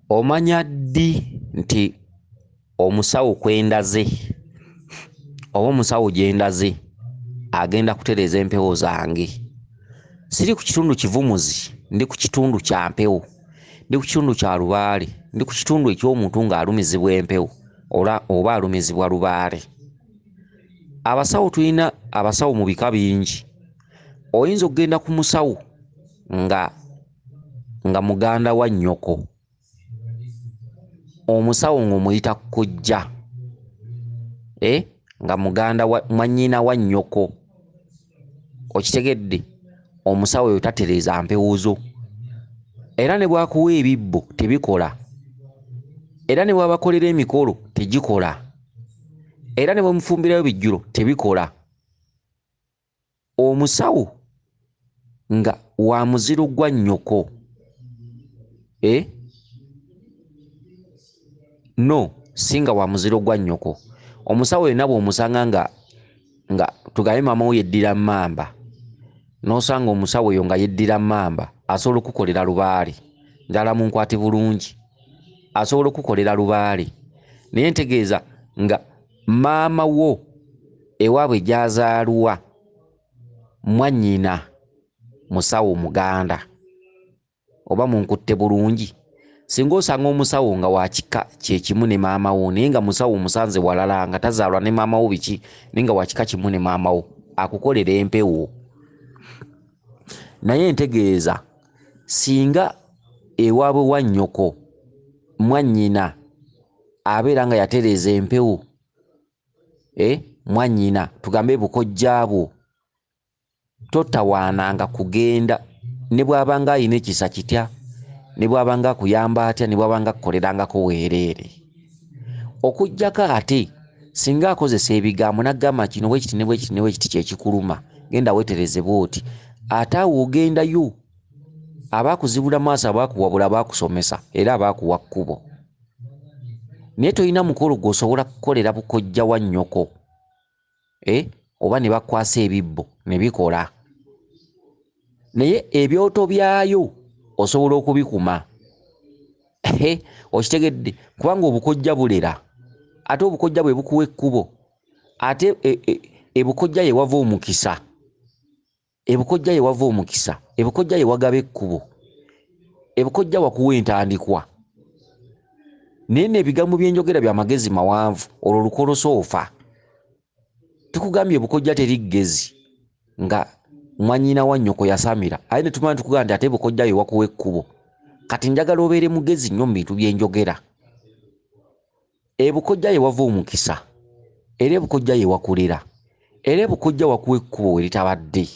Omanya ddi nti omusawo kwendaze oba omusawo gyendaze agenda kutereeza empewo zange? Siri ku kitundu kivumuzi, ndi ku kitundu kya mpewo, ndi ku kitundu kya lubaale, ndi ku kitundu eky'omuntu ng'alumizibwa empewo oba alumizibwa lubaale. Abasawo tulina abasawo mu bika bingi. Oyinza okugenda ku musawo nga muganda wa nnyoko, omusawo ng'omuyita kkojja, nga muganda mwannyina wa nnyoko. Okitegedde? Omusawo oyo tatereeza mpewo zo, era ne bw'akuwa ebibbo tebikola, era ne bw'abakolera emikolo tegikola, era ne bwemufumbirayo bijjulo tebikola. Omusawo nga wa muziro gwa nnyoko, no singa wa muziro gwa nnyoko. Omusawo yenna bw'omusanga nga tugambe maama we yeddira mmamba, n'osanga omusawo oyo nga yeddira mmamba, asobola okukolera lubaale. Njala munkwate bulungi, asobola okukolera lubaale. Naye ntegeeza nga maama wo ewaabwe gy'azaalwa mwannyina musawo muganda, oba munkutte bulungi. Singa osanga omusawo nga wa kika kye kimu ne maama wo, naye nga musawo musanze walala nga tazaalwa ne maama wo biki, naye nga wa kika kimu ne maama wo, akukolera empewo. Naye ntegeeza singa ewaabwe wa nnyoko mwannyina abeera nga yatereeza empewo, mwannyina tugambe bukojjaabwo, totawaananga kugenda ne bw'abanga alina ekisa kitya, ne bw'abanga akuyamba atya, ne bw'abanga akukolerangako weereere. Okuggyako ate singa akozesa ebigambo n'agamba kino bwe kiti ne bwe kiti ne bwe kiti kye kikuluma, genda weetereze bw'oti, ate awo ogendayo abaakuzibula maaso, abaakuwabula, abaakusomesa era abaakuwa kkubo. Naye tolina mukolo gw'osobola kukolera bukojja wa nnyoko, oba ne bakwasa ebibbo ne bikola. Naye ebyoto byayo osobola okubikuma. Okitegedde? Kubanga obukojja bulera, ate obukojja bwe bukuwa ekkubo, ate ebukojja ye wava omukisa, ebukojja ye wava omukisa, ebukojja ye wagaba ekkubo, ebukojja wakuwa entandikwa. Naye n'ebigambo bye njogera bya magezi mawanvu, olwo lukoloso ofa. Tukugambye bukojja teri ggezi nga mwannyina wa nnyoko yasamira, aye ne tumanya tukugamba nti ate bukojja ye wakuwa ekkubo. Kati njagala obeere mugezi nnyo mu bintu bye njogera. Ebukojja ye wava omukisa, era ebukojja ye wakulera, era ebukojja wakuwa ekkubo we litabadde.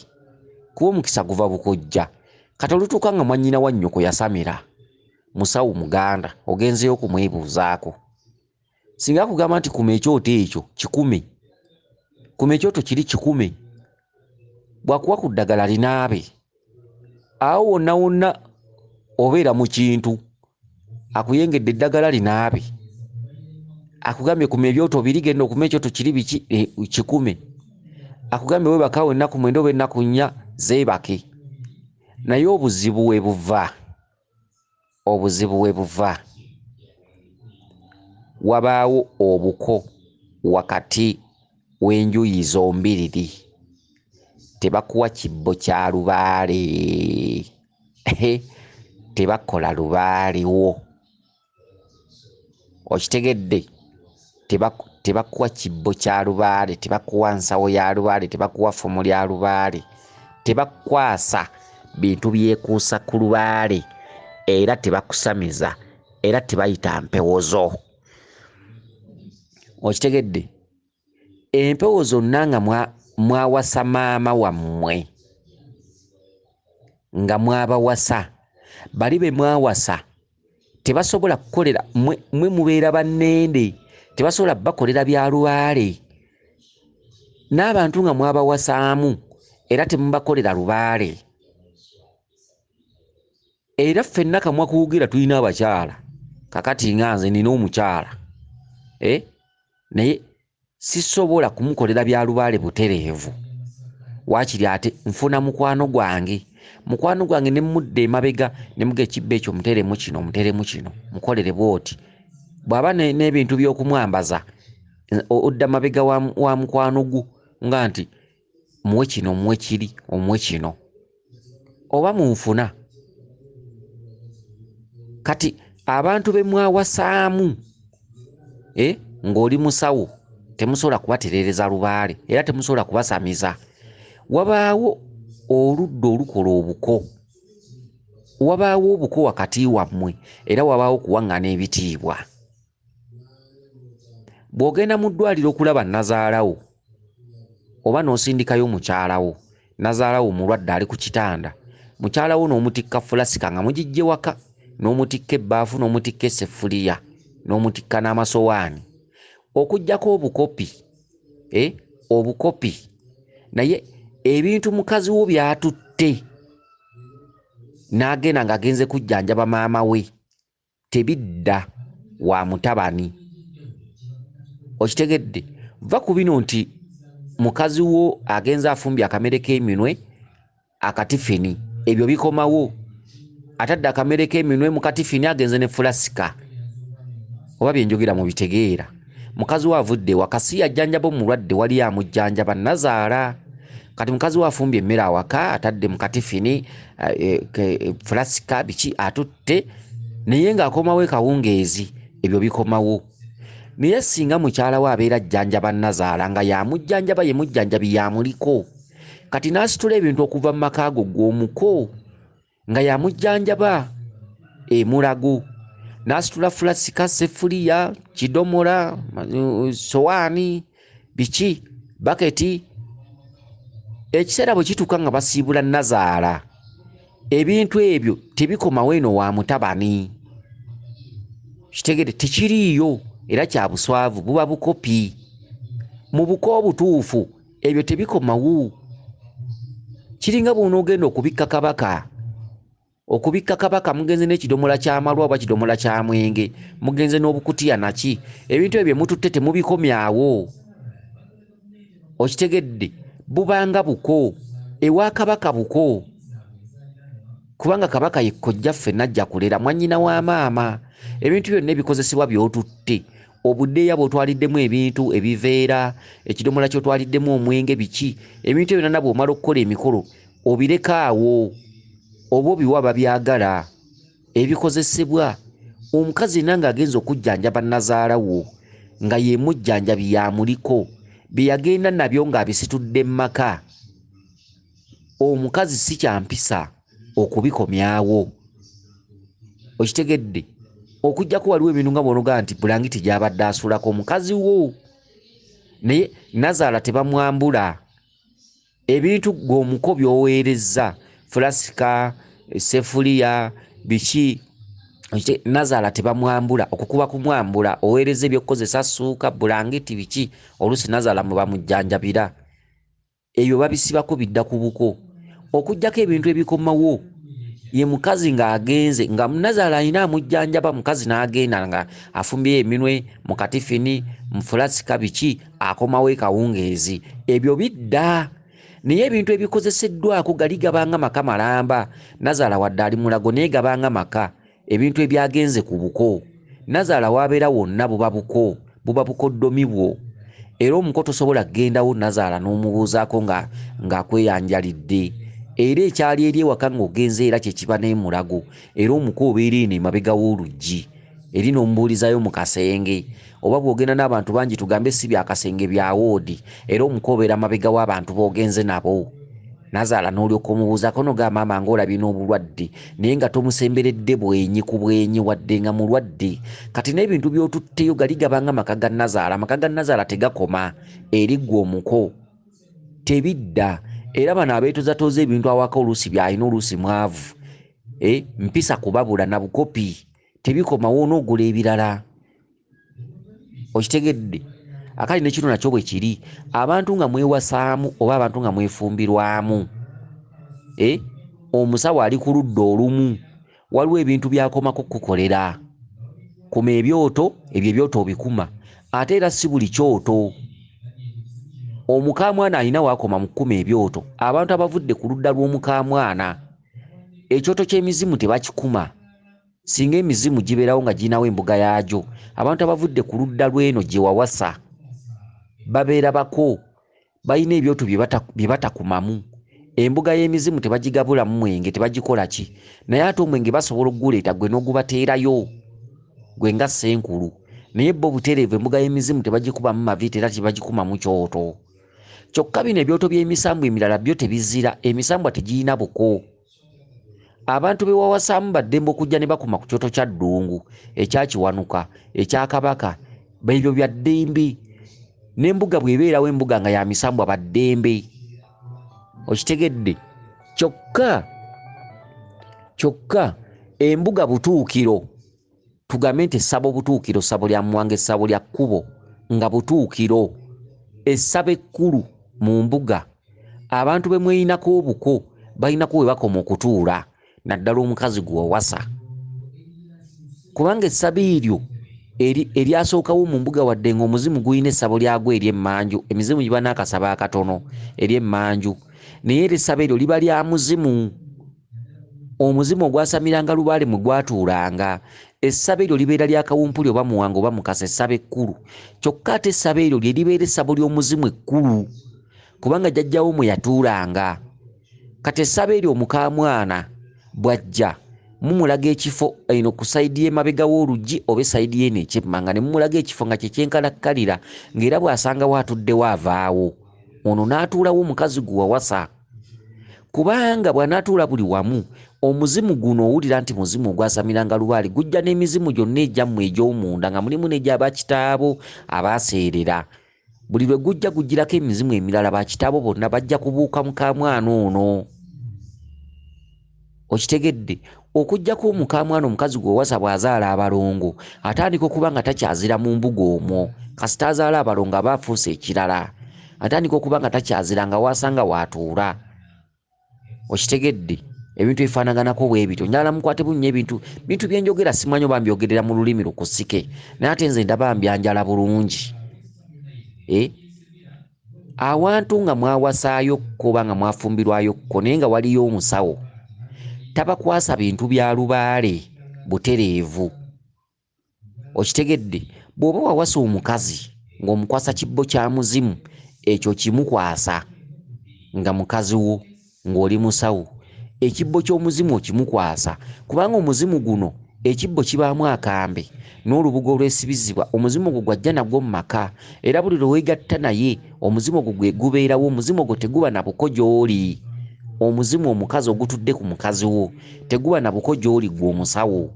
Kuba omukisa guva bukojja. Kati olutuuka nga mwannyina wa nnyoko yasamira, musawo muganda, ogenzeyo okumwebuuzaako. Singa akugamba nti kuma ekyoto ekyo kikume, kuma ekyoto kiri kikume, bw'akuwa ku ddagala linaabe, awo wonna wonna obeera mu kintu, akuyengedde eddagala linaabe, akugambye kuma ebyoto biri, genda okuma ekyoto kiri biki, kikume, akugambye weebakawo ennaku 9 oba ennaku 4 zeebake. Naye obuzibu we buva, obuzibu we buva, wabaawo obuko wakati w'enjuyi zombiriri. Tebakuwa kibbo kya lubaale, tebakola lubaale wo. Okitegedde? Tebakuwa kibbo kya lubaale, tebakuwa nsawo ya lubaale, tebakuwa ffumu lya lubaale, tebakwasa bintu byekuusa ku lubaale, era tebakusamiza, era tebayita mpewo zo. Okitegedde? Empewo zonna nga mwawasa maama wammwe, nga mwabawasa, bali be mwawasa tebasobola kukolera mwe mubeera bannende, tebasobola bakolera bya lubaale. N'abantu nga mwabawasaamu era temubakolera lubaale. Era ffenna kamwa kuwugira tulina abakyala, kakati nga nze nina omukyala, naye sisobola kumukolera bya lubaale butereevu. Waakiri ate nfuna mukwano gwange, mukwano gwange ne mudde emabega ne muga ekibba ekyo muteremu kino mukolere bwoti bw'aba n'ebintu by'okumwambaza odda mabega wa mukwano gu nga nti muwe kino muwe kiri omuwe kino oba munfuna kati abantu be mwawasaamu ng'oli musawo temusobola kubaterereza lubaale era temusobola kubasamiza. Wabaawo oludda olukola obuko, wabaawo obuko wakati wammwe era wabaawo okuwaŋŋana ebitiibwa. Bw'ogenda mu ddwaliro okulaba nazaalawo oba n'osindikayo mukyalawo, nazaalawo mulwadde ali ku kitanda, mukyalawo n'omutikka fulasika nga mugijje waka, n'omutikka ebbaafu n'omutikka esseffuliya n'omutikka n'amasowaani okuggyako obukopi naye ebintu mukazi wo byatutte n'agenda ng'agenze kujjanjaba maama we tebidda wa mutabani. Okitegedde? Va ku bino nti mukazi wo agenze afumbye akamere k'eminwe akatifini, ebyo bikomawo. Atadde akamere k'eminwe mu katifini agenze ne fulasika, oba byenjogera mu bitegeera. Mukazi we avudde waka si yajjanjaba omulwadde wali amujjanjaba nazaala. Kati mukazi we afumbye emmere awaka atadde mu katifini fulasika biki atutte naye ng'akomawo ekawungeezi, ebyo bikomawo. Naye singa mukyala we abeera ajjanjaba nazaala nga yamujjanjaba ye mujjanjabi yamuliko, kati n'asitula ebintu okuva mu maka ago gw'omuko nga yamujjanjaba emulago, n'asitula fulasika, seffuliya, kidomola, sowaani, biki, baketi. Ekiseera bwe kituuka nga basiibula nazaala, ebintu ebyo tebikomawo eno wa mutabani. Kitegede tekiriiyo era kya buswavu, buba bukopi. Mu buko obutuufu ebyo tebikomawo. Kiringa bw'onoogenda okubikka kabaka, mugenze n'ekidomola ky'amalwa oba kidomola kya mwenge, mugenze n'obukutiya naki, ebintu ebyo mututte temubikomyawo. Okitegedde? Bubanga buko, ewa kabaka buko, kubanga kabaka ye kkojjaffe najja kulera mwannyina wa maama. Ebintu byonna ebikozesebwa by'otutte, obuddeeya bw'otwaliddemu ebintu ebiveera, ekidomola ky'otwaliddemu omwenge, biki, ebintu ebyo byonna bw'omala okukola emikolo obirekaawo oba obiwa babyagala. Ebikozesebwa omukazi yenna ng'agenza okujjanjaba nazaalawo nga ye mujjanjabi yamuliko, bye yagenda nabyo ng'abisitudde mu maka, omukazi si kyampisa okubikomyawo. Okitegedde? Okujjako waliwo ebintu nga bw'onogaa nti bulangiti gy'abadde asuulako mukazi wo, naye nazaala tebamwambula. Ebintu gw'omuko by'oweerezza, fulasika, seffuliya, biki, nazaala tebamwambula. Okukuba kumwambula, oweereza ebyokukozesa, ssuuka, bulangiti, biki, oluusi nazaala mwe bamujjanjabira. Ebyo babisibako bidda ku buko. Okuggyako ebintu ebikomawo, ye mukazi ng'agenze nga nazaala alina amujjanjaba, mukazi n'agenda nga afumbye eminwe mu katifini, mu fulasika, biki, akomawo ekawungeezi. Ebyo bidda. Naye ebintu ebikozeseddwako gali gabanga maka malamba. Nazaala wadde ali mulago naye gabanga maka, ebintu ebyagenze ku buko. Nazaala wabeera wonna buba buko, buba bukoddomi bwo. Era omuko tosobola kgendawo nazaala n'omubuuzaako ng'akweyanjalidde. Era ekyali eri ewaka ng'ogenze era kye kiba n'emulago. Era omuko obeera eno emabega w'oluggi, eri n'omubuulizayo mu kasenge. Oba bw'ogenda n'abantu bangi tugambe si bya kasenge bya woodi, era omuko obeera mabega w'abantu b'ogenze nabo. Nazaala n'olyoka omubuuzaako n'ogamba maama ng'olabye n'obulwadde, naye nga tomusemberedde bwenyi ku bwenyi wadde nga mulwadde. Kati n'ebintu by'otutteyo gali gabanga maka ga nazaala. Amaka ga nazaala tegakoma eri ggwe omuko, tebidda. Era bano abeetozatoza ebintu awaka oluusi by'alina oluusi mwavu, mpisa kubabula na bukopi, tebikomawo n'ogula ebirala. Okitegedde? Akali ne kino nakyo bwe kiri. Abantu nga mwewasaamu oba abantu nga mwefumbirwamu, omusawo ali ku ludda olumu, waliwo ebintu byakomako kukolera. Kuma ebyoto, ebyo ebyoto obikuma, ate era si buli kyoto. Omukamwana alina waakoma mu kkuma ebyoto. Abantu abavudde ku ludda lw'omukamwana ekyoto ky'emizimu tebakikuma singa emizimu gibeerawo nga girinawo embuga yaagyo. Abantu abavudde ku ludda lw'eno gye wawasa babeera bako, balina ebyoto bye batakumamu. Embuga y'emizimu tebagigabulamu mwenge, tebagikola ki, naye ate omwenge basobola okuguleeta gwe n'ogubateerayo gwe nga Ssenkulu. Naye bo butereevu, embuga y'emizimu tebagikubamu maviiti era tebagikumamu kyoto. Kyokka bino ebyoto by'emisambu emirala byo tebizira, emisambwa tegirina buko. Abantu be wawasaamu baddembe okujja ne bakuma ku kyoto kya Ddungu, ekya Kiwanuka, ekya Kabaka, ebyo bya ddembe. N'embuga bw'ebeerawo embuga nga ya misambwa baddembe. Okitegedde? Kyokka embuga butuukiro, tugambe nti essabo butuukiro, ssabo lya Muwanga, essabo lya Kkubo nga butuukiro, essabo ekkulu mu mbuga, abantu be mweyinako obuko balinako we bakoma okutuula, naddala omukazi gwe wawasa. Kubanga essabo eryo eryasookawo mu mbuga wadde ng'omuzimu gulina essabo lyagwo ery'emmanju, emizimu giba n'akasabo akatono ery'emmanju, naye era essabo eryo liba lya muzimu. Omuzimu ogwasamiranga Lubaale mwe gwatuulanga, essabo eryo libeera lya Kawumpuli oba Muwanga oba Mukasa, essabo ekkulu. Kyokka ate essabo eryo lye libeera essabo ly'omuzimu ekkulu, kubanga jjajjawo mwe yatuulanga. Kati essabo eryo Mukamwana bw'ajja mumulaga ekifo eno ku sayidi y'emabega w'oluggi oba esayidi y'eno ekyemmanga, ne mumulaga ekifo nga kye kyenkalakkalira, ng'era bw'asangawo atuddewo avaawo, ono n'atuulawo omukazi gwe wawasa. Kubanga bw'anaatuula buli wamu, omuzimu guno owulira nti muzimu ogwasamiranga Lubaale gujja n'emizimu gyonna egyammwe egy'omunda nga mulimu n'egy'abakitaabo abaaseerera. Buli lwe gujja gujjirako emizimu emirala, bakitaabo bonna bajja kubuuka Mukamwana ono. Okitegedde? Okujjako Mukamwana omukazi gwe wawasa bw'azaala abalongo atandika okuba nga takyazira mu mbuga omwo, kasita azaala abalongo aba afuuse ekirala, atandika okuba nga takyazira nga waasanga waatuula. Okitegedde? Ebintu ebifaanaganako bwe bityo. Njala mukwate bunnya ebintu bye njogera simanyi oba mbyogerera mu lulimi lukusike, naye ate nze ndaba mbyanjala bulungi. Awantu nga mwawasaayo oba nga mwafumbirwayokko naye nga waliyo omusawo, tabakwasa bintu bya Lubaale butereevu. Okitegedde? Bw'oba wawasa omukazi ng'omukwasa kibbo kya muzimu, ekyo kimukwasa nga mukazi wo ng'oli musawo. Ekibbo ky'omuzimu okimukwasa kubanga omuzimu guno ekibbo kibaamu akambe n'olubugo olwesibizibwa, omuzimu ogwo gwajja nagwo mu maka, era buli lwe weegatta naye omuzimu ogwo gwe gubeerawo. Omuzimu ogwo teguba na buko gy'oli. Omuzimu omukazi ogutudde ku mukazi wo teguba na buko gy'oli gwe omusawo.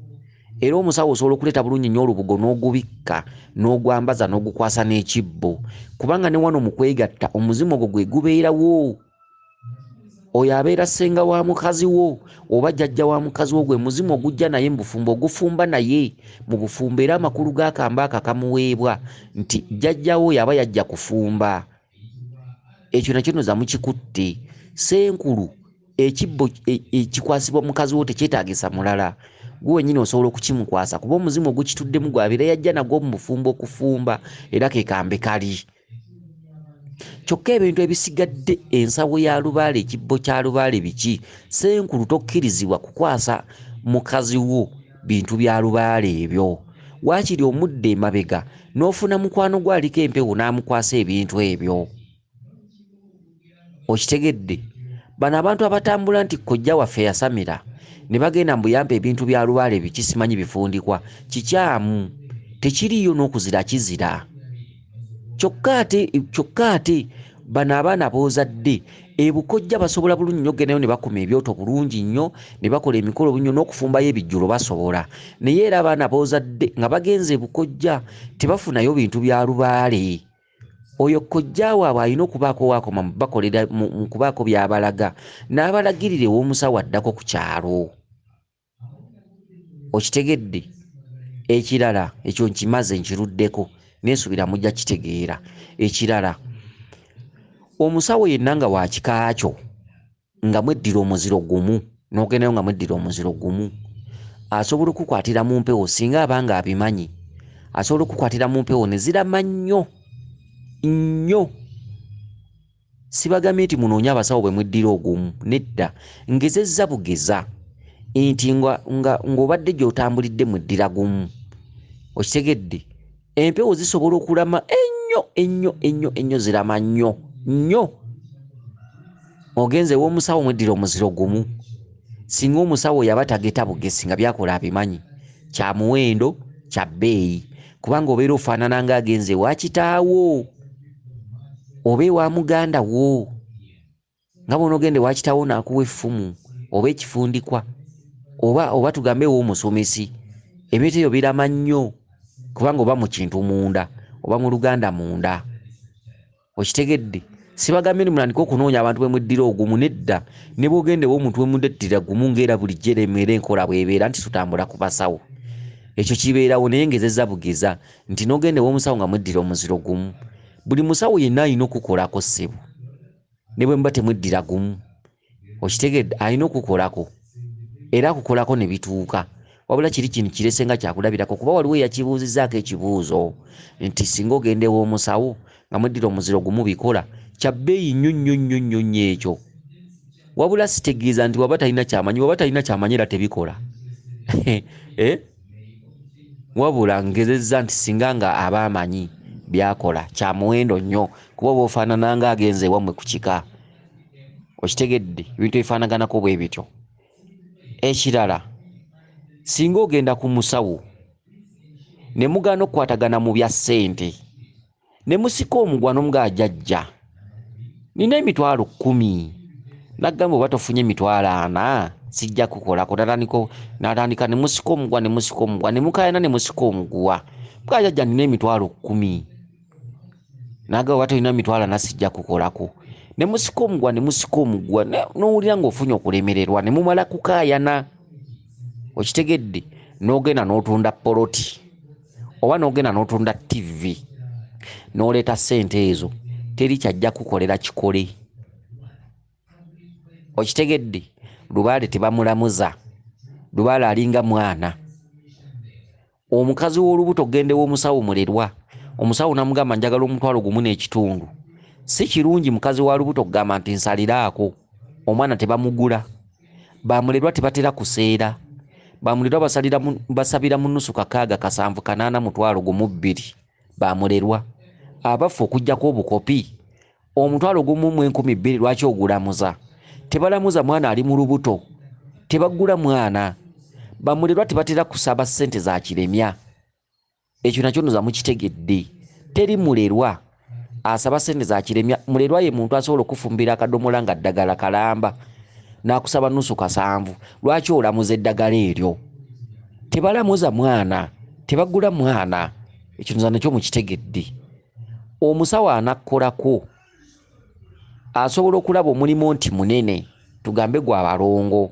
Era omusawo osobola okuleeta bulungi nnyo olubugo n'ogubikka n'ogwambaza n'ogukwasa n'ekibbo, kubanga ne wano mu kwegatta omuzimu ogwo gwe gubeerawo. Oyo abeera ssenga wa mukazi wo oba jjajja wa mukazi wo, gwe muzimu ogujja naye mu bufumbo, ogufumba naye mu bufumbo, era amakulu g'akamba kamuweebwa nti jjajja wo yaba yajja kufumba. Ekyo nakyo noza mukikutte. Ssenkulu ekibbo ekikwasibwa mukazi wo tekyetaagisa mulala, gwe wennyini osobola okukimukwasa kuba omuzimu ogukituddemu gwabeera yajja nagwo mu bufumbo okufumba, era ke kambe kali. Kyokka ebintu ebisigadde, ensawo ya Lubaale, ekibbo kya Lubaale biki? Ssenkulu tokkirizibwa kukwasa mukazi wo bintu bya Lubaale ebyo. Waakiri omudde emabega n'ofuna mukwano gwaliko empewo n'amukwasa ebintu ebyo. Okitegedde? Bano abantu abatambula nti kojja waffe yasamira ne bagenda mbuyampa ebintu bya Lubaale biki simanyi bifundikwa, kikyamu, tekiriyo n'okuzira kizira. Kyokka ate bano abaana boozadde ebukojja basobola bulungi nnyo okgendayo ne bakuma ebyoto bulungi nnyo, ne bakola emikolo bulungi nnyo n'okufumbayo ebijjulo basobola, naye era abaana boozadde nga bagenze ebukojja tebafunayo bintu bya Lubaale. Oyo kojja waabwe alina okubaako waakoma bakolera mu kubaako by'abalaga, n'abalagirira ew'omusawo addako ku kyalo. Okitegedde? Ekirala ekyo nkimaze nkiruddeko, neesuubira mujja kitegeera. Ekirala, omusawo yenna nga wa kika kyo nga mweddira omuziro gumu, n'ogendayo nga mweddira omuziro gumu, asobola okukwatira mu mpewo singa abanga abimanyi, asobola okukwatira mu mpewo ne zirama nnyo nnyo. Sibagambye nti munoonye abasawo bwe mweddira ogumu, nedda, ngezezza bugeza. nti ng'obadde gy'otambulidde mu ddira gumu. Okitegedde empewo zisobola okulama ennyo zirama nnyo. Ogenze w'omusawo mweddira omuziro gumu. Singa omusawo yaba tageta bugesi nga byakola abimanyi, kya muwendo kya bbeeyi, kubanga obeera ofaanana ng'agenze wa kitaawo oba ewa muganda wo, nga bona ogende wa kitaawo n'akuwa effumu oba ekifundikwa oba tugambe ew'omusomesi. Ebintu ebyo birama nnyo kubanga oba mu kintu munda oba mu luganda munda. Okitegedde sibagambye nimulandika okunoonya abantu bwe muddira ogumu, nedda. Ne bw'ogende w'omuntu we muddira gumu ng'era bulijjo eremera enkola bw'ebeera nti tutambula ku basawo, ekyo kibeerawo naye ngezezza bugeza nti n'ogende w'omusawo nga muddira omuziro gumu. Buli musawo yenna alina okukolako ssebo, ne bwe muba temuddira gumu. Okitegedde alina okukolako era akukolako ne bituuka. Wabula kiri kintu kirese nga kyakulabirako, kuba waliwo eyakibuuzizaako ekibuuzo nti singa ogende w'omusawo nga muddira omuziro gumu bikola, kya bbeeyi nnyo ekyo. Wabula sitegeeza nti waba talina kyamanyi era tebikola. Wabula ngezezza nti singa nga aba amanyi byakola, kya muwendo nnyo kuba oba ofaanana nga agenze wammwe ku kika. Okitegedde ebintu ebifaanaganako bwe bityo. Ekirala, singa ogenda ku musawo ne mugaana okukwatagana mu bya ssente, ne musika omugwa n'omugaa jjajja, nina emitwalo 10, naggamba oba tofunye emitwalo 4 sijja kukolako. Natandika ne musika omugwa ne mukaayana ne musika omugwa, mugaa jjajja nina emitwalo 10, naggamba oba tolina emitwalo 4 sijja kukolako. Ne musika omugwa n'owulira ng'ofunye okulemererwa ne mumala kukaayana. Okitegedde n'ogenda n'otunda poloti oba n'ogenda n'otunda TV n'oleeta ssente ezo, teri kyajja kukolera kikole. Okitegedde Lubaale tebamulamuza, Lubaale alinga mwana. Omukazi w'olubuto gende w'omusawo mulerwa, omusawo namugamba njagala omutwalo gumu n'ekitundu. Si kirungi mukazi wa lubuto kugamba nti nsaliraako. Omwana tebamugula, bamulerwa tebatera kuseera, bamulerwa basabira mu nnusu 6, 7, 8, mutwalo gumu 2, bamulerwa. Abafu okugjako obukopi omutwalo gumu mu 12,000 lwaki ogulamuza? Tebalamuza mwana ali mu lubuto, tebagula mwana. Bamulerwa tebatera kusaba ssente za kiremya. Ekyo nakyo ndoza mukitegedde. Teri mulerwa asaba ssente za kiremya. Mulerwa ye muntu asobola okufumbira akadomola nga ddagala kalamba n'akusaba nnusu 7. Lwaki olamuza eddagala eryo? Tebalamuza mwana, tebagula mwana. Ekyo ndoza nakyo mukitegedde. Omusawo anakkolako asobola okulaba omulimu nti munene, tugambe gwa abalongo,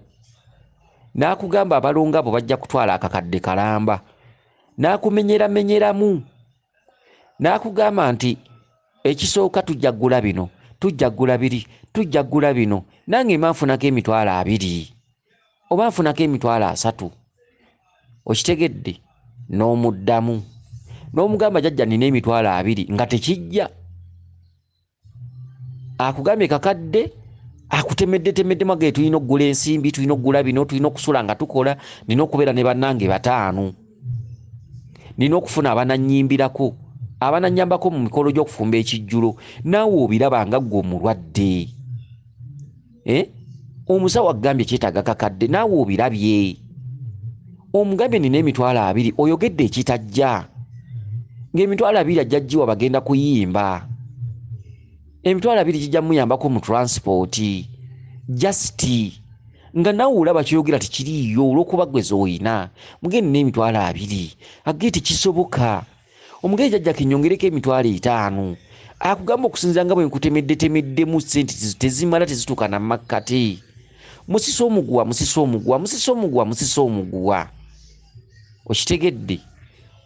n'akugamba abalongo abo bajja kutwala akakadde kalamba, n'akumenyeramenyeramu, n'akugamba nti ekisooka tujja kugula bino, tujja kugula biri, tujja kugula bino, nange mba nfunako emitwalo 2 oba nfunako emitwalo 3. Okitegedde? N'omuddamu n'omugamba jjajja nina emitwalo 2 nga tekijja. Akugambye kakadde, akutemedde mage, tulina okugula ensimbi, tulina okugula bino, tulina okusula nga tukola, nina okubeera ne bannange 5, nina okufuna abanannyimbirako, abanannyambako mu mikolo gy'okufumba ekijjulo. Naawe obiraba nga ggwe omulwadde. Omusawo agambye kyetaaga kakadde, naawe obirabye. Omugambye nina emitwalo 2, oyogedde ekitajja. Ng'emitwalo 2 ajjajjiwa bagenda kuyimba. Emitwalo 2 kijja muyambako mu transport. Just nga nawe olaba kyogera tikiriiyo olw'okuba gwe z'oyina. Mugende n'emitwalo 2. Agee tekisoboka. Omugee jjajja kinyongereko emitwalo 5. Akugamba okusinzira nga bwe nkutemeddemu ssente tezimala tezituuka na makkati. Musisa omugwa. Okitegedde?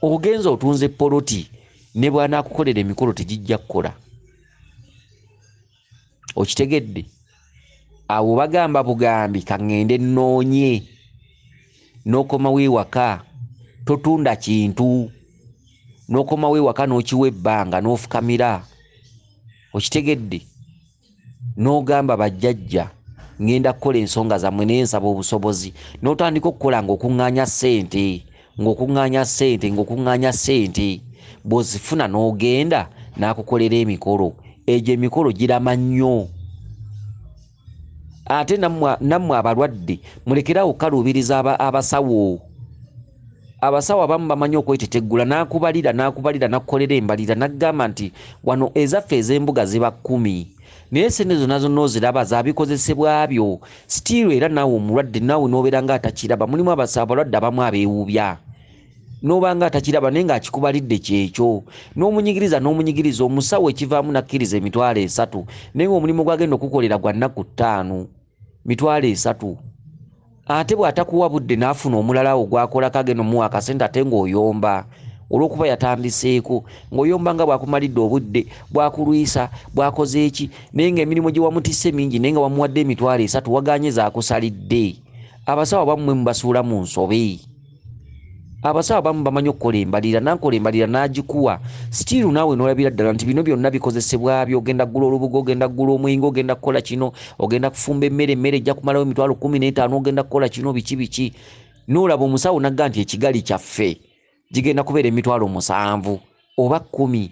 Ogenza otunze poloti ne bw'anaakukolera emikolo tegijja kukola. Okitegedde? Awo bagamba bugambi kaŋŋende nnoonye, n'okomawo ewaka totunda kintu, n'okomawo ewaka n'okiwa ebbanga n'ofukamira. Okitegedde? N'ogamba bajjajja ngenda kukola ensonga zammwe naye nsaba obusobozi n'otandika okukola ng'okuŋŋaanya ssente bw'ozifuna n'ogenda n'akukolera emikolo egyo emikolo girama nnyo. Ate nammwe abalwadde mulekerawo okukaluubiriza abasawo. Abasawo abamu bamanyi okweteteggula n'akubalira n'akukolera embalira n'agamba nti wano ezaffe ez'embuga ziba 10 naye sente zonna oziraba zaabikozesebwa byo sitiiru era naawe omulwadde naawe n'obeera nga atakiraba. Mulimu abalwadde abamu abeewuubya n'oba nga atakiraba naye ng'akikubalidde kyekyo n'omunyigiriza omusawo ekivaamu nakkiriza emitwalo 3 naye ng'omulimu gw'agenda okukolera gwa nnaku 5 mitwalo 3 ate bw'atakuwa budde n'afuna omulala ogwakolako agenda omuwa akasente ate ng'oyomba olw'okuba yatandiseeko ng'oyomba nga bw'akumalidde obudde bw'akulwisa bw'akoze eki naye ng'emirimu gye wamutisse mingi naye nga wamuwadde emitwalo 3 waganye zaakusalidde. Abasawo abamu mubasuula mu nsobe. Abasawo abamu bamanyi okukola embalira n'akola embalira n'agikuwa sitiiru naawe n'olabira ddala nti bino byonna bikozesebwa byo. Ogenda kugula olubugo, ogenda kugula omwenge, ogenda kukola kino, ogenda kufumba emmere ejja kumalawo emitwalo 15, ogenda kukola kino biki n'olaba omusawo nagga nti ekigali kyaffe gigenda kubeera emitwalo 7 oba 10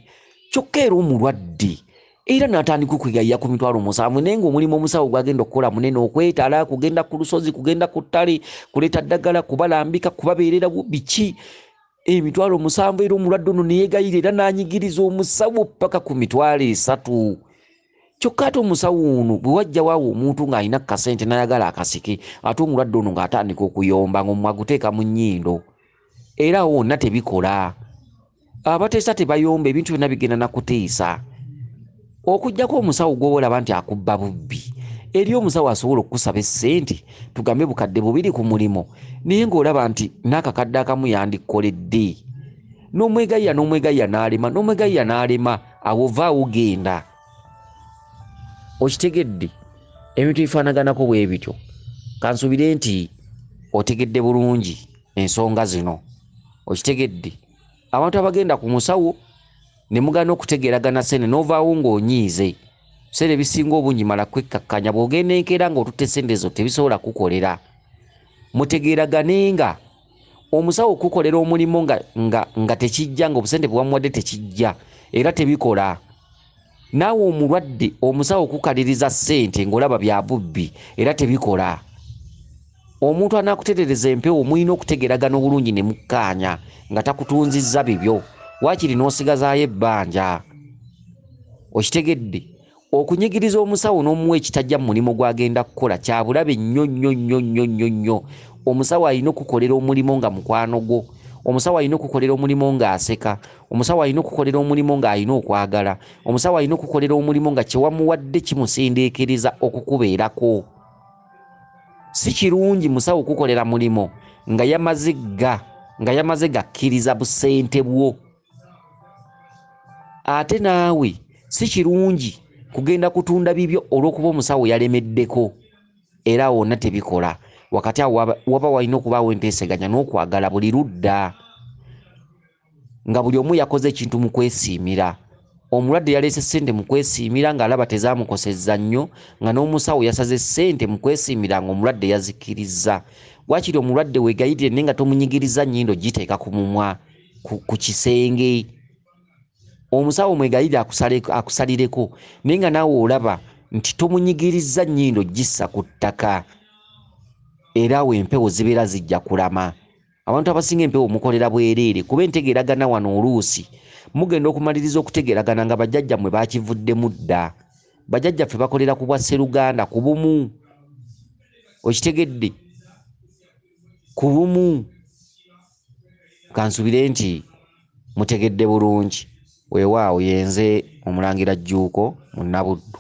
kyokka era omulwadde era n'atandika okwegayya ku mitwalo 7 naye ng'omulimu omusawo gwagenda okukola munene okwetala kugenda ku lusozi kugenda ku ttale kuleeta ddagala kubalambika kubabeererawo biki emitwalo 7 era omulwadde ono neyeegayira era n'anyigiriza omusawo paka ku mitwalo 3 kyokka ate omusawo ono bwe wajjawaawo omuntu ng'alina kasente n'ayagala akasike ate omulwadde ono ng'atandika okuyomba ng'omwe aguteeka mu nnyindo era awo wonna tebikola. Abateesa tebayomba ebintu byonna bigenda nakuteesa okuggyako omusawo gw'oba olaba nti akubba bubbi eri omusawo asobola okukusaba essente tugambe bukadde 2 ku mulimo naye ng'olaba nti n'akakadde akamu yandikkoledde n'omwegayya n'alema awo vaawo genda. Okitegedde ebintu bifaanaganako bwe bityo. Kansubire nti otegedde bulungi ensonga zino. Okitegedde abantu abagenda ku musawo ne mugana okutegeragana sente n'ovaawo ng'onyiize sente bisinga obungi mala kwekkakkanya bw'ogenda enkeera ng'otutte sente zo tebisobola kukolera. Mutegeeraganenga omusawo okukolera omulimu nga tekijja ng'obusente bwe wamuwadde tekijja era tebikola. Naawe omulwadde omusawo okukaliriza ssente ng'olaba bya bubbi era tebikola. Omuntu anaakutereereza empewo mulina okutegeeragana obulungi ne mukkaanya nga takutunzizza bibyo waakiri n'osigazaayo ebbanja. Okitegedde okunyigiriza omusawo n'omuwa ekitajja mu mulimu gw'agenda kukola kya bulabe nnyo. Omusawo alina okukolera omulimu nga mukwano gwo. Omusawo alina okukolera omulimu ng'aseka. Omusawo alina okukolera omulimu ng'alina okwagala. Omusawo alina okukolera omulimu nga kye wamuwadde kimusindiikiriza okukubeerako. Si kirungi musawo okukolera mulimu nga yamaze gakkiriza busente bwo. Ate naawe si kirungi kugenda kutunda bibyo olw'okuba omusawo yalemeddeko era wonna tebikola. Wakati awo waba walina okubaawo enteeseganya n'okwagala buli ludda nga buli omu yakoze ekintu mu kwesiimira. Omulwadde yaleese ssente mu kwesiimira ng'alaba tezaamukosezza nnyo nga n'omusawo yasaze ssente mu kwesiimira ng'omulwadde yazikkiriza. Waakiri omulwadde weegayirire naye nga tomunyigiriza nnyindo giteeka ku mumwa ku kisenge. Omusawo mwegayirire akusalireko naye nga naawe olaba nti tomunyigiriza nnyindo gissa ku ttaka era awo empewo zibeera zijja kulama. Abantu abasinga empewo mukolera bwereere kuba entegeeragana wano oluusi mugenda okumaliriza okutegeeragana nga bajjajjammwe baakivuddemu dda. Bajjajjaffe bakolera ku bwa sseruganda ku bumu. Okitegedde ku bumu. Kansubire nti mutegedde bulungi. Weewaawo yenze Omulangira Jjuuko mu Nnabuddu.